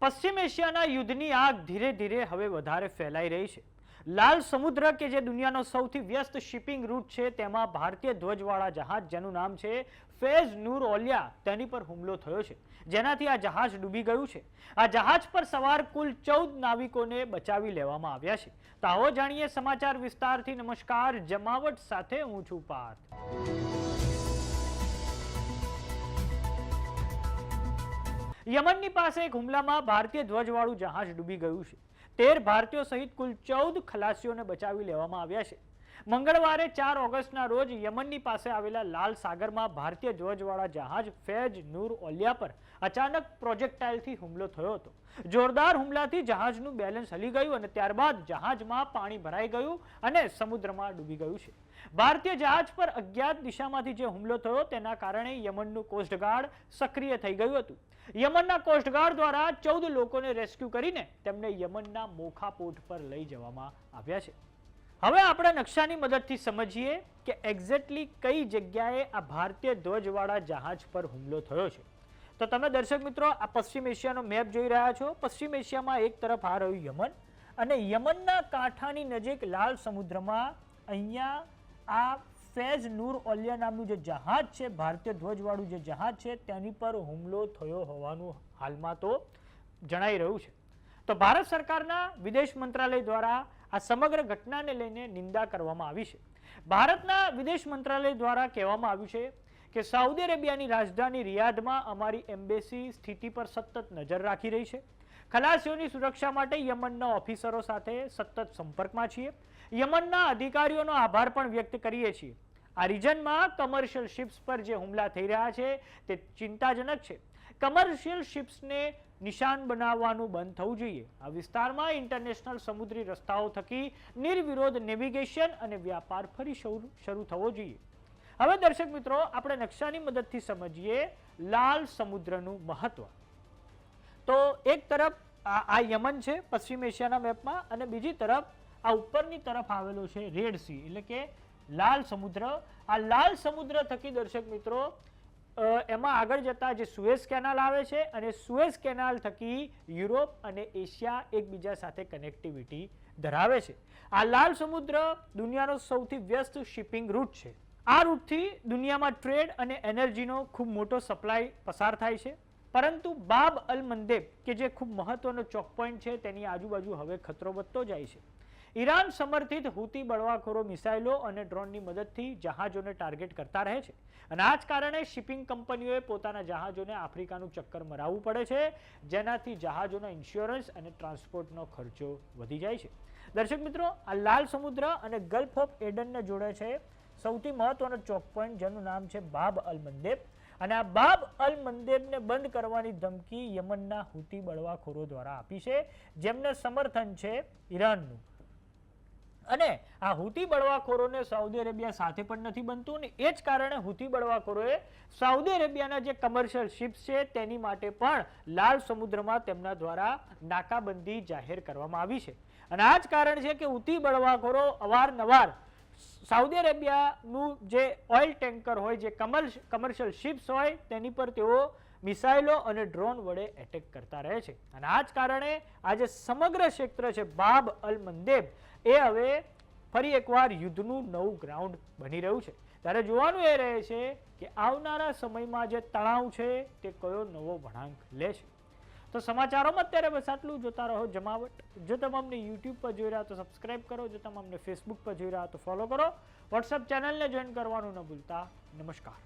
પશ્ચિમ એશિયાના યુદ્ધની આગ ધીરે ધીરે હવે વધારે ફેલાઈ રહી છે. લાલ સમુદ્ર કે જે દુનિયાનો સૌથી વ્યસ્ત શિપિંગ રૂટ છે તેમાં ભારતીય ધ્વજવાળા જહાજ જેનું નામ છે ફેઝ નૂર ઓલિયા તેની પર હુમલો થયો છે, જેનાથી આ જહાજ ડૂબી ગયું છે. આ જહાજ પર સવાર કુલ 14 નાવિકોને બચાવી લેવામાં આવ્યા છે. તો આવો જાણીએ સમાચાર વિસ્તારથી. નમસ્કાર, જમાવટ સાથે હું છું પાર્થ. યમનની પાસે એક હુમલામાં ભારતીય ધ્વજવાળું જહાજ ડૂબી ગયું છે. 13 ભારતીયો સહિત કુલ 14 ખલાસીઓને બચાવી લેવામાં આવ્યા છે. મંગળવારે 4 ઓગસ્ટના રોજ યમનની પાસે આવેલા લાલ સાગરમાં ભારતીય ધ્વજવાળા જહાજ ફેઝ નૂર ઓલિયા પર અચાનક પ્રોજેક્ટાઇલથી હુમલો થયો હતો. જોરદાર હુમલાથી જહાજનું બેલેન્સ હલી ગયું અને ત્યારબાદ જહાજમાં પાણી ભરાઈ ગયું અને સમુદ્રમાં ડૂબી ગયું છે. ભારતીય જહાજ પર અજ્ઞાત દિશામાંથી જે હુમલો થયો તેના કારણે યમનનું કોસ્ટગાર્ડ સક્રિય થઈ ગયું હતું. યમનના કોસ્ટગાર્ડ દ્વારા 14 લોકોને રેસ્ક્યુ કરીને તેમને યમનના મોખા પોર્ટ પર લઈ જવામાં આવ્યા છે. હવે આપણે નકશાની મદદથી સમજીએ કે એક્ઝેક્ટલી કઈ જગ્યાએ આ ભારતીય ધ્વજવાળા જહાજ પર હુમલો થયો છે. તો તમે દર્શક મિત્રો આ પશ્ચિમ એશિયાનો મેપ જોઈ રહ્યા છો. પશ્ચિમ એશિયામાં એક તરફ આ રહ્યું યમન અને યમનના કાંઠાની નજીક લાલ સમુદ્રમાં અહીંયા આ ફેઝ નૂર ઓલિયા નામનું જે જહાજ છે, ભારતીય ધ્વજવાળું જે જહાજ છે તેની પર હુમલો થયો હોવાનું હાલમાં તો જણાઈ રહ્યું છે. તો ભારત સરકારના વિદેશ મંત્રાલય દ્વારા આ સમગ્ર ઘટનાને લઈને નિંદા કરવામાં આવી છે. ભારતના વિદેશ મંત્રાલય દ્વારા કહેવામાં આવ્યું છે કે સાઉદી અરેબિયાની રાજધાની રિયાધમાં અમારી એમ્બેસી સ્થિતિ પર સતત નજર રાખી રહી છે. ખલાસીઓની સુરક્ષા માટે યમનના ઓફિસરો સાથે સતત સંપર્કમાં છીએ. યમનના અધિકારીઓનો આભાર પણ વ્યક્ત કરીએ છીએ. આ રિજનમાં કમર્શિયલ શિપ્સ પર જે હુમલા થઈ રહ્યા છે તે ચિંતાજનક છે. કમર્શિયલ શિપ્સને નિશાન બનાવવાનું બંધ થવું જોઈએ. આ વિસ્તારમાં ઇન્ટરનેશનલ સમુદ્રી રસ્તાઓ થકી નિર્વિરોધ નેવિગેશન અને વ્યાપાર ફરી શરૂ થવો જોઈએ. હવે દર્શક મિત્રો આપણે નકશાની મદદથી સમજીએ લાલ સમુદ્રનું મહત્વ. તો એક તરફ આ યમન છે પશ્ચિમ એશિયાના મેપમાં અને બીજી તરફ આ ઉપરની તરફ આવેલો છે રેડ સી એટલે કે લાલ સમુદ્ર. આ લાલ સમુદ્ર થકી દર્શક મિત્રો એમાં આગળ જતા જે સુએઝ કેનાલ આવે છે અને સુએઝ કેનાલ થકી યુરોપ અને એશિયા એકબીજા સાથે કનેક્ટિવિટી ધરાવે છે. આ લાલ સમુદ્ર દુનિયાનો સૌથી વ્યસ્ત શિપિંગ રૂટ છે. આ રૂટથી દુનિયામાં ટ્રેડ અને એનર્જીનો ખૂબ મોટો સપ્લાય પસાર થાય છે. પરંતુ બાબ અલ મંદેબ કે જે ખૂબ મહત્વનો ચોક પોઈન્ટ છે તેની આજુબાજુ હવે ખતરો વધતો જાય છે. ઈરાન સમર્થિત હુતી બળવાખોરો મિસાઇલો અને ડ્રોનની મદદથી જહાજોને ટાર્ગેટ કરતા રહે છે અને આ જ કારણે શિપિંગ કંપનીઓએ પોતાના જહાજોને આફ્રિકાનું ચક્કર મરાવવું પડે છે, જેનાથી જહાજોના ઇન્સ્યોરન્સ અને ટ્રાન્સપોર્ટનો ખર્ચો વધી જાય છે. દર્શક મિત્રો આ લાલ સમુદ્ર અને ગલ્ફ ઓફ એડનને જોડે છે સૌથી મહત્વનો ચોક પોઈન્ટ જેનું નામ છે બાબ અલ મંદેબ અને આ બાબ અલ મંદેબને બંધ કરવાની ધમકી યમનના હુતી બળવાખોરો દ્વારા આપી છે, જેમને સમર્થન છે ઈરાનનું. અને આ હુતી બળવાખોરોને સાઉદી અરેબિયા સાથે પણ નથી બનતું ને એ જ કારણે હુતી બળવાખોરોએ સાઉદી અરેબિયાના જે કમર્શિયલ શિપ્સ છે તેની માટે પણ લાલ સમુદ્રમાં તેમના દ્વારા નાકાબંધી જાહેર કરવામાં આવી છે. અને આ જ કારણ છે કે હુતી બળવાખોરો અવારનવાર સાઉદી અરેબિયાનું જે ઓઇલ ટેન્કર હોય, જે કમર્શિયલ શિપ્સ હોય તેની પર તેઓ મિસાઇલો અને ડ્રોન વડે એટેક કરતા રહે છે. અને આ જ કારણે આ જે સમગ્ર ક્ષેત્ર છે બાબ અલ મંદેબ એ હવે ફરી એકવાર યુદ્ધનું નવું ગ્રાઉન્ડ બની રહ્યું છે. ત્યારે જોવાનું એ રહે છે કે આવનારા સમયમાં જે તણાવ છે તે કયો નવો વળાંક લે છે. તો સમાચારોમાં અત્યારે બસ આટલું. જોતા રહો જમાવટ. જો તમે અમને યુટ્યુબ પર જોઈ રહ્યા તો સબસ્ક્રાઇબ કરો. જો તમે અમને ફેસબુક પર જોઈ રહ્યા તો ફોલો કરો. વોટ્સઅપ ચેનલને જોઈન કરવાનું ન ભૂલતા. નમસ્કાર.